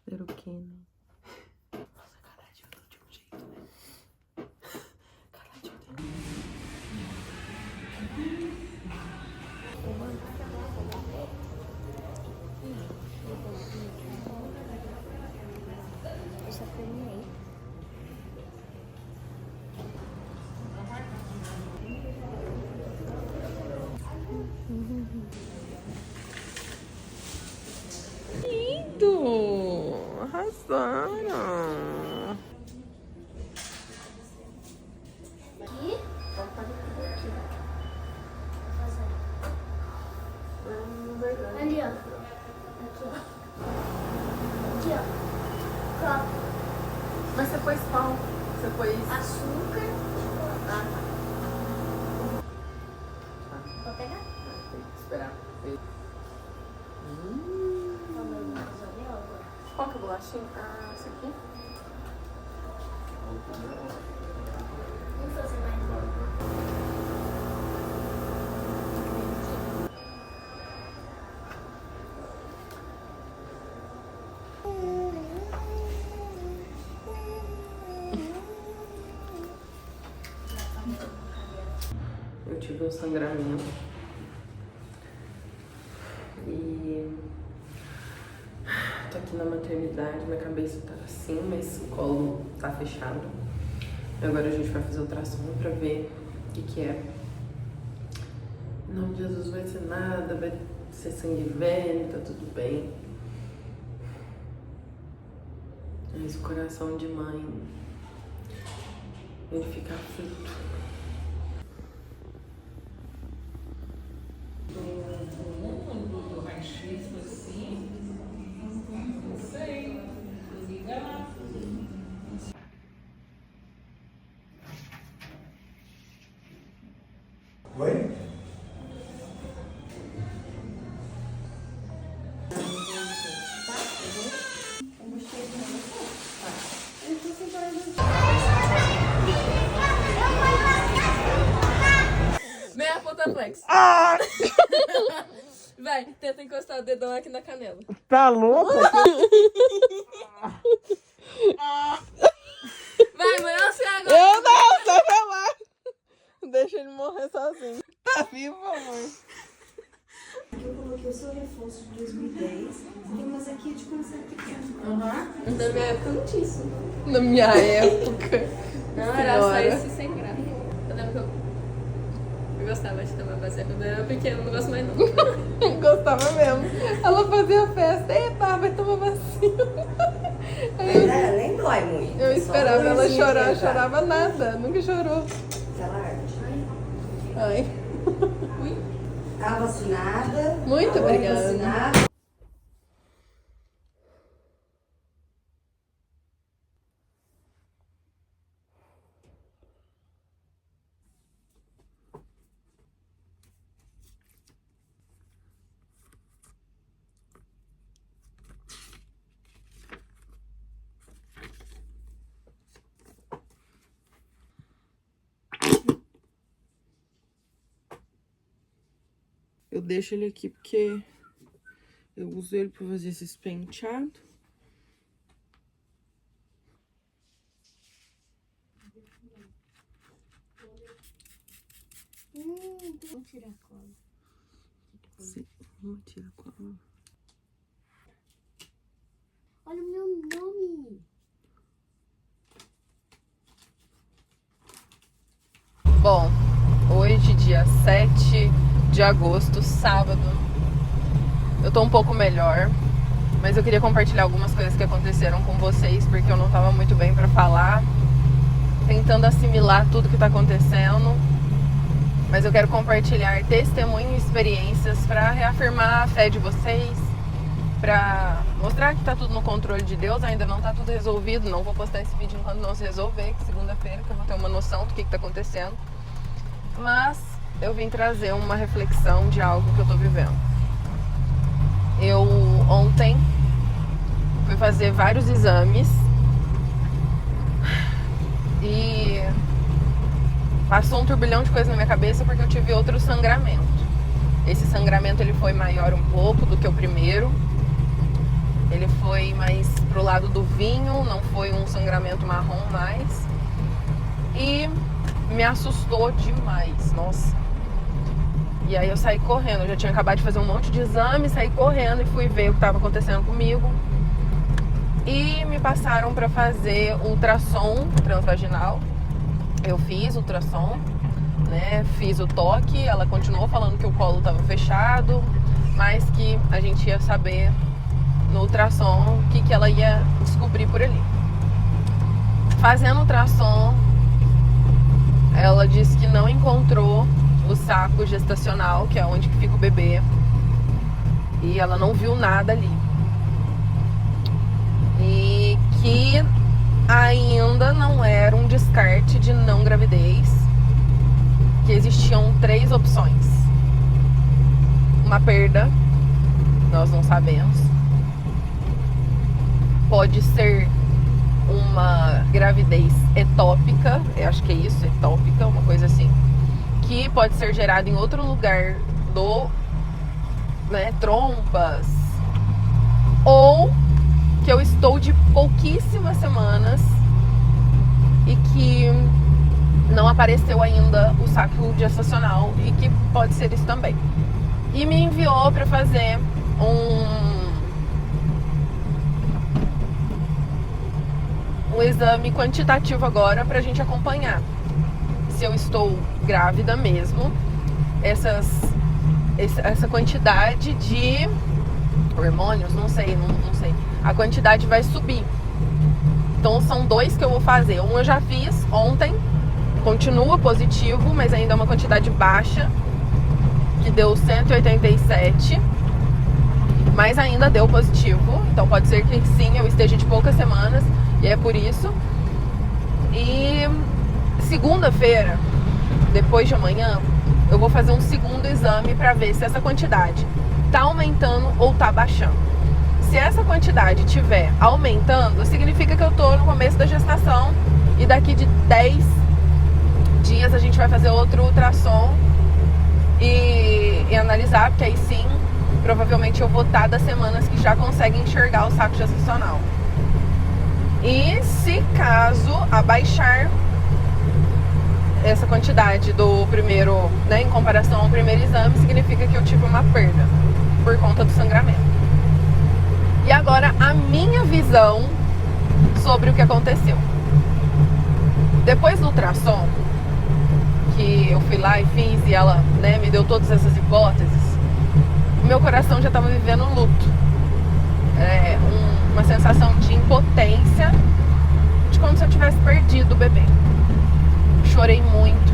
Ver o que, né? Nossa, caradinho do último jeito, né? Caradinho do Eu já terminei. Lindo! Arrasaram! Aqui? Vamos fazer tudo aqui. Vou fazer. Ali, ó. Aqui, ó. Aqui, ó. Copo. Mas você pôs pão? Você pôs... Açúcar. Ah, Vou pegar? tem que esperar. Qual que é a bolachinha? Ah, essa aqui? Não fazer mais nada. Eu tive um sangramento e tô aqui na maternidade, minha cabeça tá assim, mas o colo tá fechado. Agora a gente vai fazer ultrassom pra ver o que é. Em nome de Jesus, vai ser nada, vai ser sangue velho, tá tudo bem. Mas o coração de mãe, ele fica aflito. Do raio-x, assim, não sei, liga lá. Oi? Meia ponta flex. Vai, tenta encostar o dedão aqui na canela. Tá louco? Vai, mãe, olha agora. Eu não, sai pra lá. Deixa ele morrer sozinho. Tá vivo, amor. Eu coloquei o seu reforço de 2010, tem umas aqui de quando você era pequeno. Na minha época não tinha isso. Na minha época. Não, era só Senhora. esse sem graça. Eu lembro que eu gostava de tomar vazia quando eu era pequena, não gosto mais não. Gostava mesmo. Ela fazia festa. Epa, vai tomar vacina. Nem dói muito. Eu esperava Só ela dorzinha chorar, que já. chorava nada. Nunca chorou. Aquela arte. Ai. Tá vacinada. Muito Tá obrigada. vacinada. Eu deixo ele aqui porque eu uso ele pra fazer esses penteados. Vou tirar a cola. Sim, vou tirar a cola. Olha o meu nome. Bom, hoje, dia 7 de agosto, sábado, eu tô um pouco melhor, mas eu queria compartilhar algumas coisas que aconteceram com vocês, porque eu não tava muito bem pra falar, tentando assimilar tudo que tá acontecendo, mas eu quero compartilhar testemunho e experiências pra reafirmar a fé de vocês, pra mostrar que tá tudo no controle de Deus. Ainda não tá tudo resolvido, não vou postar esse vídeo enquanto não se resolver, que segunda-feira que eu vou ter uma noção do que tá acontecendo. Mas eu vim trazer uma reflexão de algo que eu tô vivendo. Eu ontem fui fazer vários exames e passou um turbilhão de coisa na minha cabeça porque eu tive outro sangramento. Esse sangramento ele foi maior um pouco do que o primeiro. Ele foi mais pro lado do vinho, não foi um sangramento marrom mais. E me assustou demais, nossa. E aí eu saí correndo, eu já tinha acabado de fazer um monte de exame, saí correndo e fui ver o que estava acontecendo comigo. E me passaram para fazer ultrassom transvaginal. Eu fiz ultrassom, né? Fiz o toque, ela continuou falando que o colo estava fechado, mas que a gente ia saber no ultrassom o que ela ia descobrir por ali. Fazendo ultrassom, ela disse que não encontrou o saco gestacional, que é onde que fica o bebê, e ela não viu nada ali. E que ainda não era um descarte de não gravidez, que existiam 3 opções. Uma perda, nós não sabemos. Pode ser uma gravidez ectópica, eu acho que é isso, ectópica, uma coisa assim, que pode ser gerada em outro lugar do, né, trompas, ou que eu estou de pouquíssimas semanas e que não apareceu ainda o saco gestacional e que pode ser isso também. E me enviou para fazer um exame quantitativo agora pra gente acompanhar se eu estou grávida mesmo. Essa quantidade de hormônios, não sei. A quantidade vai subir. Então são 2 que eu vou fazer. Um eu já fiz ontem, continua positivo, mas ainda é uma quantidade baixa, que deu 187, mas ainda deu positivo. Então pode ser que sim, eu esteja de poucas semanas, e é por isso. E segunda-feira, depois de amanhã, eu vou fazer um segundo exame para ver se essa quantidade tá aumentando ou tá baixando. Se essa quantidade estiver aumentando, significa que eu tô no começo da gestação, e daqui de 10 dias a gente vai fazer outro ultrassom e analisar, porque aí sim, provavelmente eu vou estar das semanas que já conseguem enxergar o saco gestacional. E se caso abaixar essa quantidade do primeiro, né, em comparação ao primeiro exame, significa que eu tive uma perda por conta do sangramento. E agora a minha visão sobre o que aconteceu. Depois do ultrassom, que eu fui lá e fiz, e ela, né, me deu todas essas hipóteses, o meu coração já estava vivendo um luto. Uma sensação de impotência, de como se eu tivesse perdido o bebê. Chorei muito,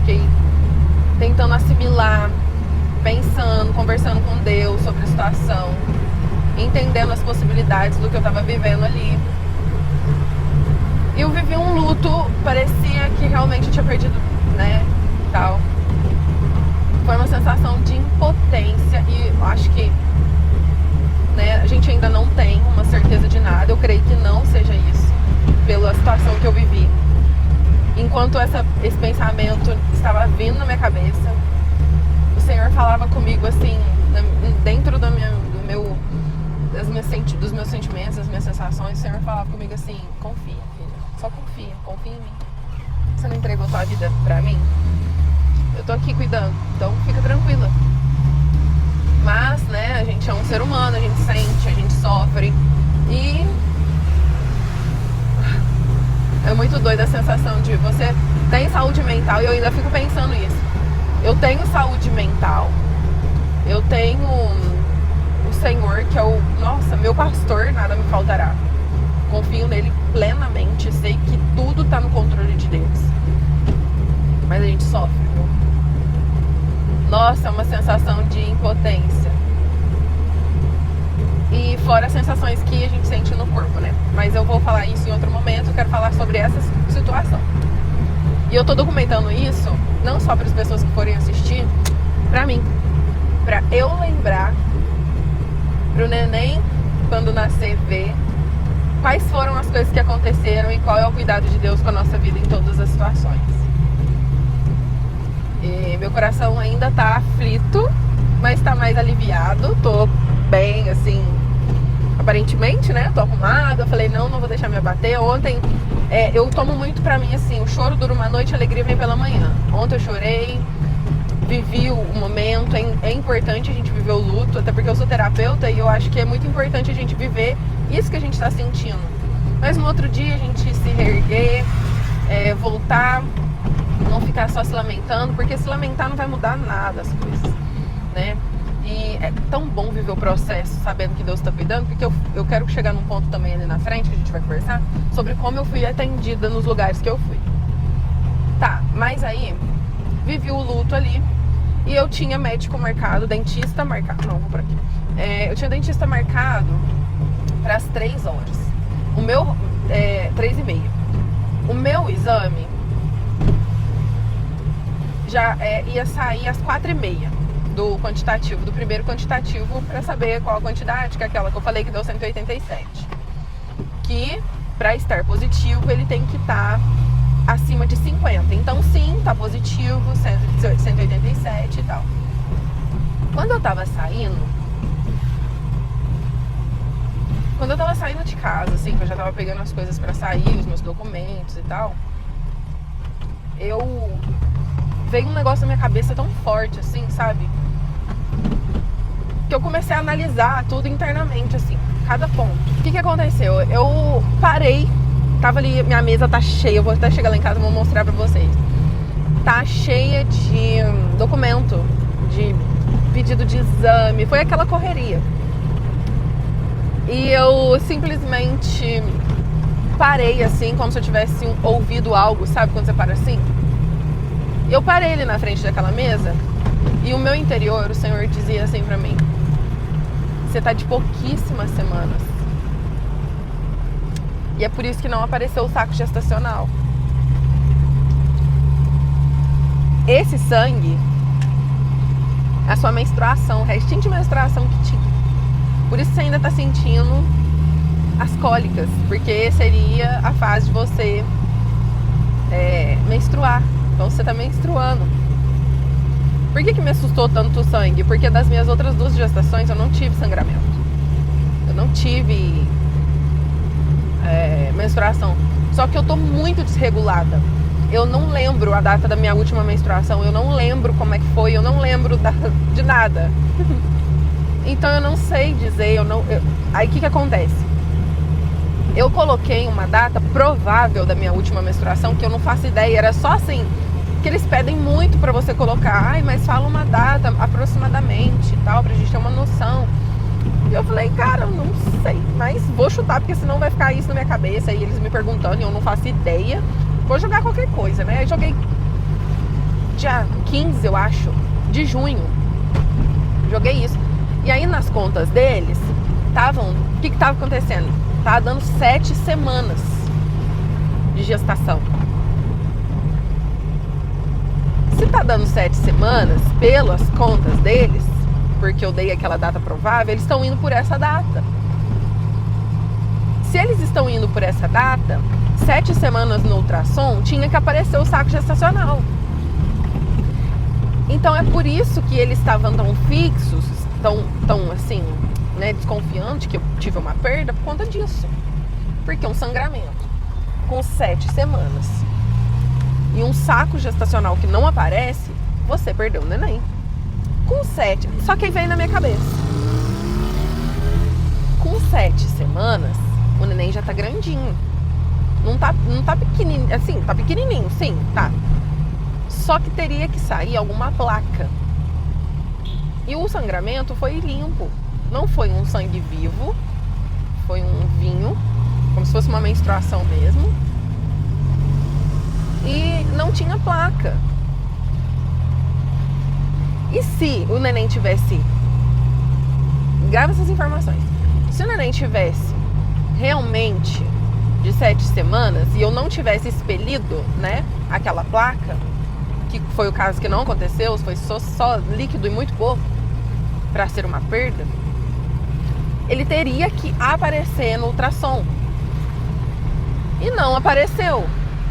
fiquei tentando assimilar, pensando, conversando com Deus sobre a situação, entendendo as possibilidades do que eu estava vivendo ali. E eu vivi um luto, parecia que realmente eu tinha perdido, né, tal. Foi uma sensação de impotência, e eu acho que, né, a gente ainda não tem uma certeza de nada. Eu creio que não seja isso, pela situação que eu vivi. Enquanto esse pensamento estava vindo na minha cabeça, o Senhor falava comigo assim, dentro dos meus sentimentos, das minhas sensações. O Senhor falava comigo assim: confia, filha, só confia em mim. Você não entregou sua vida pra mim? Eu tô aqui cuidando, então fica tranquila. Mas, né, a gente é um ser humano, a gente sente, a gente sofre, e é muito doida a sensação de você tem saúde mental, e eu ainda fico pensando isso. Eu tenho saúde mental, eu tenho o Senhor, que é o, nossa, meu pastor, nada me faltará. Confio nele plenamente, sei que tudo tá no controle de Deus. Mas a gente sofre, viu? Nossa, é uma sensação de impotência. E fora as sensações que a gente sente no corpo, né? Mas eu vou falar isso em outro momento, eu quero falar sobre essa situação. E eu tô documentando isso, não só para as pessoas que forem assistir, pra mim. Pra eu lembrar, pro neném, quando nascer, ver quais foram as coisas que aconteceram e qual é o cuidado de Deus com a nossa vida em todas as situações. E meu coração ainda tá aflito, mas tá mais aliviado. Tô bem, assim, aparentemente, né? Tô arrumada. Eu falei, não vou deixar me abater. Ontem, eu tomo muito pra mim, assim, o choro dura uma noite, a alegria vem pela manhã. Ontem eu chorei, vivi o momento. É importante a gente viver o luto, até porque eu sou terapeuta e eu acho que é muito importante a gente viver isso que a gente tá sentindo. Mas no outro dia a gente se reerguer, voltar, não ficar só se lamentando, porque se lamentar não vai mudar nada as coisas, né? E é tão bom viver o processo sabendo que Deus está cuidando, porque eu quero chegar num ponto também ali na frente, que a gente vai conversar, sobre como eu fui atendida nos lugares que eu fui. Tá, mas aí, vivi o luto ali, e eu tinha médico marcado, dentista marcado, não, vou por aqui. Eu tinha dentista marcado para as 3 horas. O meu, 3h30. O meu exame já ia sair às 4h30 do quantitativo, do primeiro quantitativo, para saber qual a quantidade, que é aquela que eu falei que deu 187. Que para estar positivo ele tem que estar acima de 50. Então sim, tá positivo, 187 e tal. Quando eu tava saindo de casa, assim, que eu já tava pegando as coisas pra sair, os meus documentos e tal, veio um negócio na minha cabeça tão forte, assim, sabe? Que eu comecei a analisar tudo internamente, assim, cada ponto. O que aconteceu? Eu parei, tava ali, minha mesa tá cheia, eu vou até chegar lá em casa e vou mostrar pra vocês. Tá cheia de documento, de pedido de exame, foi aquela correria. E eu simplesmente parei, assim, como se eu tivesse ouvido algo, sabe quando você para assim? Eu parei ali na frente daquela mesa e o meu interior, o Senhor dizia assim pra mim: você tá de pouquíssimas semanas. E é por isso que não apareceu o saco gestacional. Esse sangue, a sua menstruação, o restinho de menstruação que tinha. Por isso você ainda tá sentindo as cólicas, porque seria a fase de você menstruar. Então você tá menstruando. Por que me assustou tanto o sangue? Porque das minhas outras 2 gestações eu não tive sangramento. Eu não tive menstruação. Só que eu tô muito desregulada. Eu não lembro a data da minha última menstruação. Eu não lembro como é que foi. Eu não lembro de nada. Então eu não sei dizer. Aí o que acontece? Eu coloquei uma data provável da minha última menstruação, que eu não faço ideia. Era só assim, que eles pedem muito pra você colocar. Ai, mas fala uma data aproximadamente e tal, pra gente ter uma noção. E eu falei, cara, eu não sei, mas vou chutar, porque senão vai ficar isso na minha cabeça. E eles me perguntando e eu não faço ideia. Vou jogar qualquer coisa, né? Eu joguei dia 15, eu acho, de junho. Joguei isso. E aí nas contas deles, o que tava acontecendo? Tava dando 7 semanas de gestação. Se tá dando 7 semanas, pelas contas deles, porque eu dei aquela data provável, eles estão indo por essa data. Se eles estão indo por essa data, 7 semanas no ultrassom, tinha que aparecer o saco gestacional. Então é por isso que eles estavam tão fixos, tão assim, né, desconfiante que eu tive uma perda por conta disso. Porque um sangramento com 7 semanas e um saco gestacional que não aparece, você perdeu o neném. Com 7, só que aí veio na minha cabeça. Com 7 semanas, o neném já tá grandinho. Não tá pequenininho, assim, tá pequenininho, sim, tá. Só que teria que sair alguma placa. E o sangramento foi limpo. Não foi um sangue vivo, foi um vinho, como se fosse uma menstruação mesmo. E não tinha placa. E se o neném tivesse... Grava essas informações. Se o neném tivesse realmente de 7 semanas e eu não tivesse expelido, né, aquela placa, que foi o caso que não aconteceu, foi só líquido e muito pouco, para ser uma perda, ele teria que aparecer no ultrassom. E não apareceu.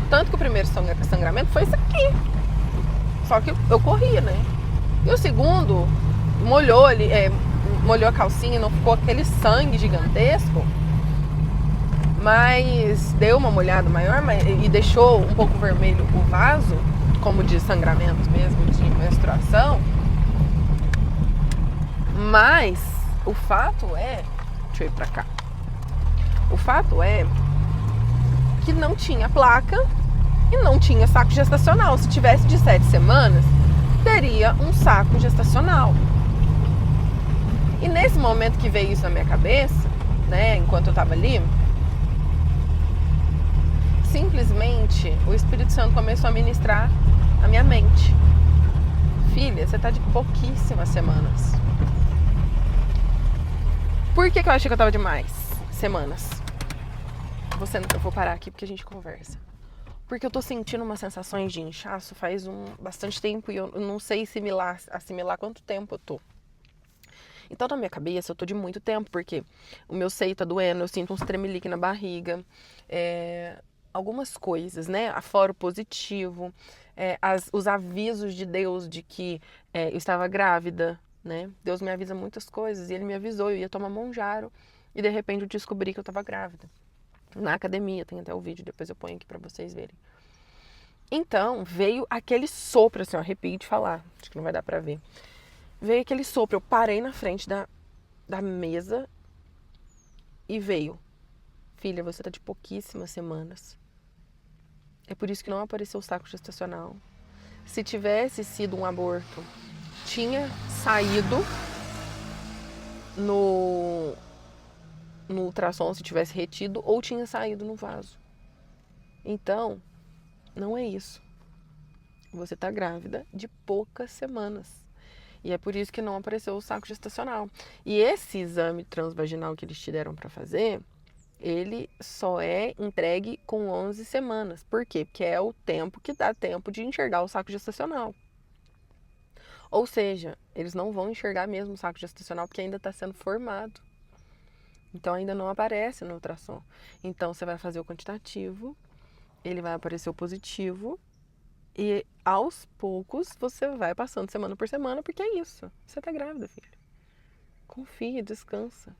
Tanto que o primeiro sangramento foi isso aqui. Só que eu corri, né? E o segundo molhou ali, molhou a calcinha e não ficou aquele sangue gigantesco, mas deu uma molhada maior e deixou um pouco vermelho o vaso, como de sangramento mesmo, de menstruação. Mas o fato é, deixa eu ir pra cá. O fato é que não tinha placa e não tinha saco gestacional. Se tivesse de 7 semanas, teria um saco gestacional. E nesse momento que veio isso na minha cabeça, né, enquanto eu tava ali, simplesmente o Espírito Santo começou a ministrar a minha mente. Filha, você tá de pouquíssimas semanas. Por que eu achei que eu tava de mais semanas? Eu vou parar aqui porque a gente conversa. Porque eu tô sentindo umas sensações de inchaço faz bastante tempo e eu não sei assimilar quanto tempo eu tô. Então, na minha cabeça, eu tô de muito tempo, porque o meu seio tá doendo, eu sinto uns tremelique na barriga, algumas coisas, né? Afora o positivo, os avisos de Deus de que eu estava grávida, né? Deus me avisa muitas coisas e Ele me avisou, eu ia tomar Monjaro e de repente eu descobri que eu estava grávida. Na academia, tem até o vídeo, depois eu ponho aqui pra vocês verem. Então, veio aquele sopro, assim, ó, arrepio de falar, acho que não vai dar pra ver. Veio aquele sopro, eu parei na frente da mesa e veio. Filha, você tá de pouquíssimas semanas. É por isso que não apareceu o saco gestacional. Se tivesse sido um aborto, tinha saído no ultrassom, se tivesse retido, ou tinha saído no vaso. Então, não é isso. Você tá grávida de poucas semanas. E é por isso que não apareceu o saco gestacional. E esse exame transvaginal que eles te deram para fazer, ele só é entregue com 11 semanas. Por quê? Porque é o tempo que dá tempo de enxergar o saco gestacional. Ou seja, eles não vão enxergar mesmo o saco gestacional porque ainda está sendo formado. Então ainda não aparece no ultrassom. Então você vai fazer o quantitativo, ele vai aparecer o positivo e aos poucos você vai passando semana por semana, porque é isso. Você tá grávida, filha. Confia, descansa.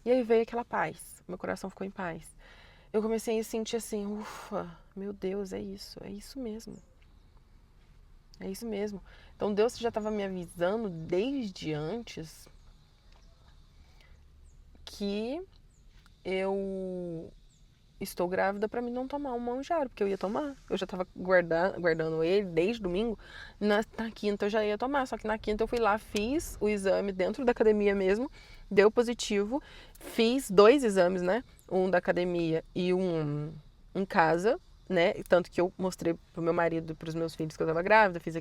E aí veio aquela paz. Meu coração ficou em paz. Eu comecei a sentir assim, ufa, meu Deus, é isso mesmo. É isso mesmo. Então Deus já estava me avisando desde antes que eu estou grávida para mim não tomar um Monjaro, porque eu ia tomar. Eu já estava guardando ele desde domingo. Na quinta eu já ia tomar, só que na quinta eu fui lá, fiz o exame dentro da academia mesmo, deu positivo. Fiz 2 exames, né? Um da academia e um em casa, né? Tanto que eu mostrei pro meu marido e pros meus filhos que eu estava grávida, fiz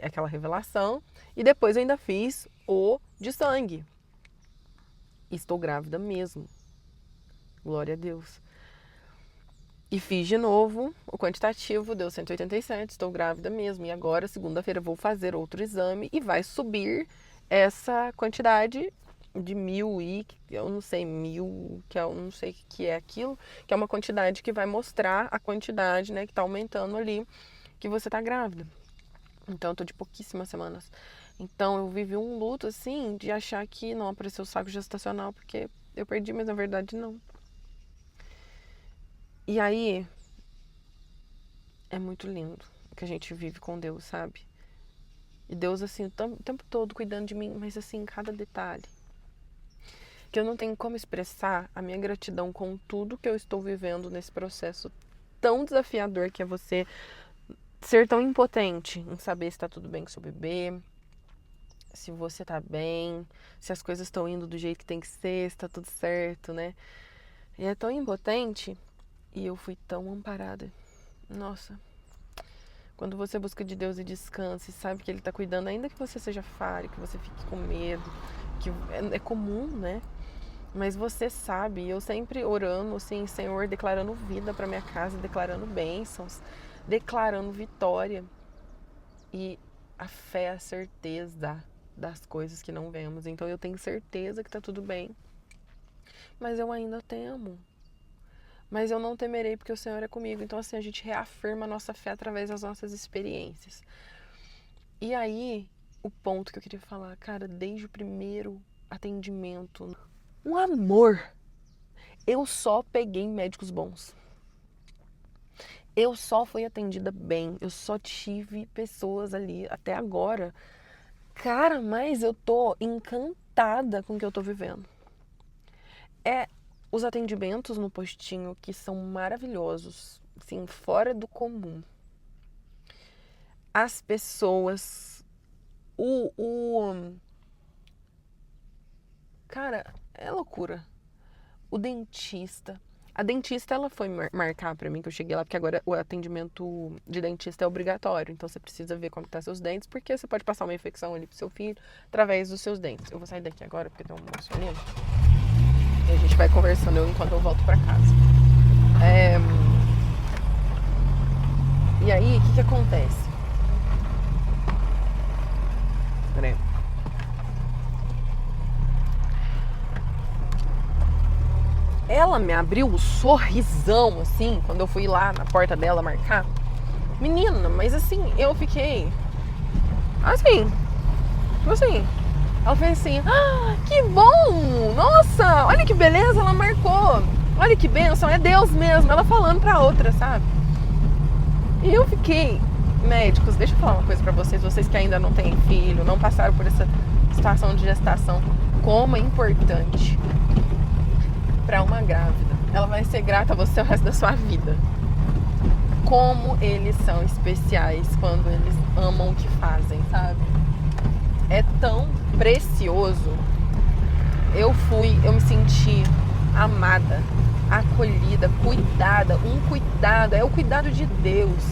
aquela revelação. E depois eu ainda fiz o de sangue. Estou grávida mesmo. Glória a Deus. E fiz de novo o quantitativo, deu 187, estou grávida mesmo. E agora, segunda-feira, vou fazer outro exame e vai subir essa quantidade de 1000 eu não sei, 1000, que eu não sei o que é aquilo, que é uma quantidade que vai mostrar a quantidade, né, que tá aumentando ali, que você tá grávida. Então, eu tô de pouquíssimas semanas. Então, eu vivi um luto, assim, de achar que não apareceu o saco gestacional, porque eu perdi, mas na verdade não. E aí, é muito lindo o que a gente vive com Deus, sabe? E Deus, assim, o tempo todo cuidando de mim, mas assim, em cada detalhe. Que eu não tenho como expressar a minha gratidão com tudo que eu estou vivendo nesse processo tão desafiador que é você ser tão impotente em saber se tá tudo bem com seu bebê, se você tá bem, se as coisas estão indo do jeito que tem que ser, se tá tudo certo, né? E é tão impotente e eu fui tão amparada. Nossa, quando você busca de Deus e descansa e sabe que Ele tá cuidando, ainda que você seja falho, que você fique com medo, que é comum, né? Mas você sabe, eu sempre orando assim, Senhor, declarando vida para minha casa, declarando bênçãos, declarando vitória. E a fé é a certeza das coisas que não vemos. Então eu tenho certeza que tá tudo bem. Mas eu ainda temo. Mas eu não temerei porque o Senhor é comigo. Então assim, a gente reafirma a nossa fé através das nossas experiências. E aí, o ponto que eu queria falar, cara, desde o primeiro atendimento, um amor. Eu só peguei médicos bons. Eu só fui atendida bem. Eu só tive pessoas ali até agora. Cara, mas eu tô encantada com o que eu tô vivendo. Os atendimentos no postinho que são maravilhosos, assim, fora do comum. As pessoas, cara, é loucura. O dentista. A dentista, ela foi marcar pra mim, que eu cheguei lá, porque agora o atendimento de dentista é obrigatório. Então você precisa ver como tá seus dentes, porque você pode passar uma infecção ali pro seu filho através dos seus dentes. Eu vou sair daqui agora, porque tem um moço ali. E a gente vai conversando enquanto eu volto pra casa. E aí, o que acontece? Peraí. Ela me abriu um sorrisão, assim, quando eu fui lá na porta dela marcar. Menina, mas assim, eu fiquei... Assim, tipo assim... Ela fez assim, que bom! Nossa, olha que beleza, ela marcou. Olha que bênção, é Deus mesmo. Ela falando pra outra, sabe? E eu fiquei... Médicos, deixa eu falar uma coisa pra vocês que ainda não têm filho, não passaram por essa situação de gestação. Como é importante pra uma grávida. Ela vai ser grata a você o resto da sua vida. Como eles são especiais quando eles amam o que fazem, sabe? É tão precioso. Eu me senti amada, acolhida, cuidada. Um cuidado, é o cuidado de Deus.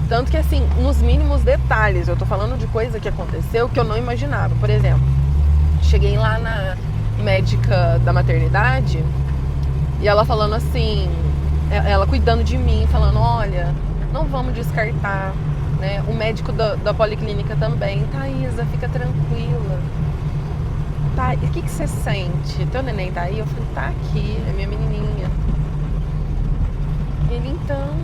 Tanto que assim, nos mínimos detalhes, eu tô falando de coisa que aconteceu que eu não imaginava. Por exemplo, cheguei lá na médica da maternidade e ela falando assim, ela cuidando de mim, falando, olha, não vamos descartar, né? O médico da policlínica também, Thaisa, fica tranquila. Tá, e o que você sente? Teu neném tá aí? Eu falei, tá aqui, é minha menininha. Ele, então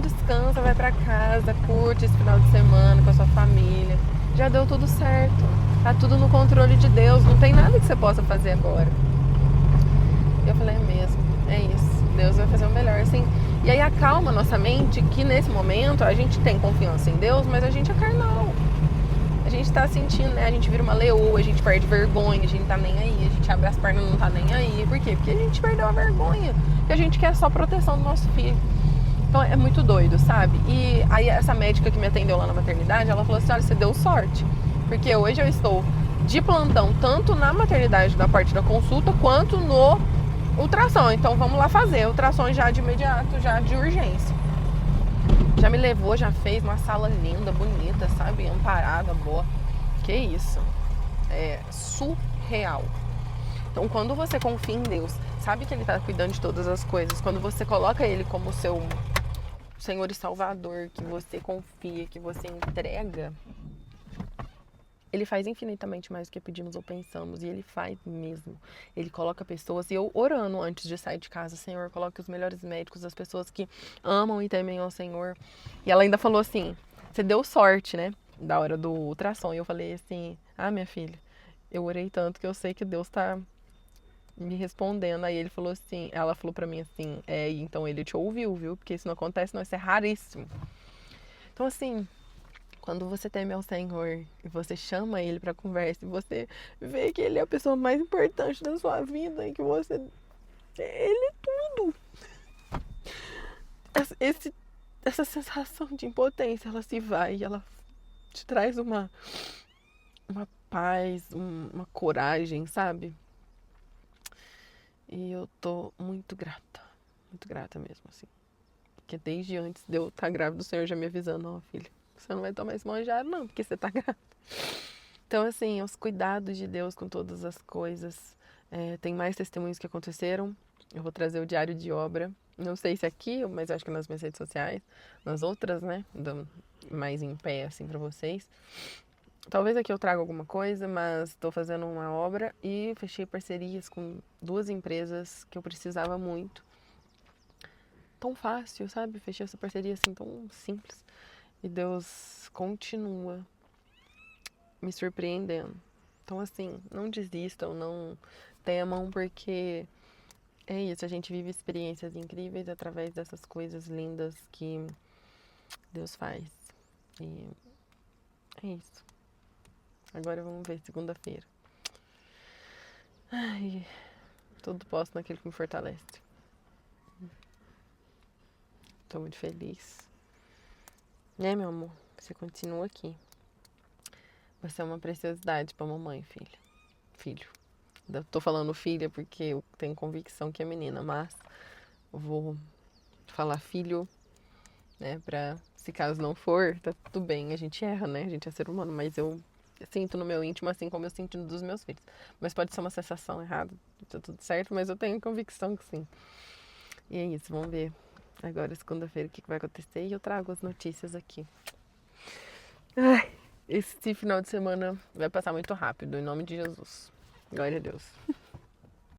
descansa, vai pra casa, curte esse final de semana com a sua família. Já deu tudo certo. Tá tudo no controle de Deus, não tem nada que você possa fazer agora. Eu falei, é mesmo, é isso. Deus vai fazer o melhor, assim. E aí acalma nossa mente que nesse momento a gente tem confiança em Deus, mas a gente é carnal. A gente tá sentindo, né? A gente vira uma leoa, a gente perde vergonha, a gente tá nem aí, a gente abre as pernas e não tá nem aí. Por quê? Porque a gente perdeu a vergonha. Porque a gente quer só proteção do nosso filho. Então é muito doido, sabe? E aí essa médica que me atendeu lá na maternidade, ela falou assim, olha, você deu sorte. Porque hoje eu estou de plantão, tanto na maternidade, na parte da consulta, quanto no ultrassom. Então vamos lá fazer ultrassom já de imediato, já de urgência. Já me levou, já fez uma sala linda, bonita, sabe? Amparada, boa. Que isso? É surreal. Então quando você confia em Deus, sabe que Ele tá cuidando de todas as coisas. Quando você coloca Ele como seu Senhor e Salvador, que você confia, que você entrega, Ele faz infinitamente mais do que pedimos ou pensamos. E Ele faz mesmo. Ele coloca pessoas, e eu orando antes de sair de casa, Senhor, coloque os melhores médicos, as pessoas que amam e temem ao Senhor. E ela ainda falou assim, você deu sorte, né? Da hora do ultrassom. E eu falei assim, minha filha, eu orei tanto que eu sei que Deus tá me respondendo. Aí ele falou assim, ela falou pra mim assim, então ele te ouviu, viu? Porque isso não acontece, não, isso é raríssimo. Então assim, quando você teme ao Senhor e você chama Ele pra conversa e você vê que Ele é a pessoa mais importante da sua vida e que você... Ele é tudo. Essa sensação de impotência, ela se vai e ela te traz uma paz, uma coragem, sabe? E eu tô muito grata mesmo, assim. Porque desde antes de eu estar grávida, o Senhor já me avisando, filha, você não vai tomar esse manjaro não, porque você tá grávida. Então, assim, os cuidados de Deus com todas as coisas. Tem mais testemunhos que aconteceram. Eu vou trazer o diário de obra. Não sei se aqui, mas acho que nas minhas redes sociais. Nas outras, né? Mais em pé, assim, pra vocês. Talvez aqui eu traga alguma coisa, mas estou fazendo uma obra e fechei parcerias com 2 empresas que eu precisava muito. Tão fácil, sabe? Fechei essa parceria assim, tão simples. E Deus continua me surpreendendo. Então, assim, não desistam, não temam, porque é isso, a gente vive experiências incríveis através dessas coisas lindas que Deus faz. E é isso. Agora vamos ver, segunda-feira. Ai, tudo posso naquele que me fortalece. Tô muito feliz. Né, meu amor? Você continua aqui. Você é uma preciosidade pra mamãe, filha. Filho. Eu tô falando filha porque eu tenho convicção que é menina, mas eu vou falar filho, né? Pra, se caso não for, tá tudo bem. A gente erra, né? A gente é ser humano, mas eu sinto no meu íntimo assim como eu sinto dos meus filhos. Mas pode ser uma sensação errada, tá tudo certo, mas eu tenho convicção que sim. E é isso, vamos ver agora, segunda-feira, o que vai acontecer e eu trago as notícias aqui. Ai, esse final de semana vai passar muito rápido, em nome de Jesus. Glória a Deus.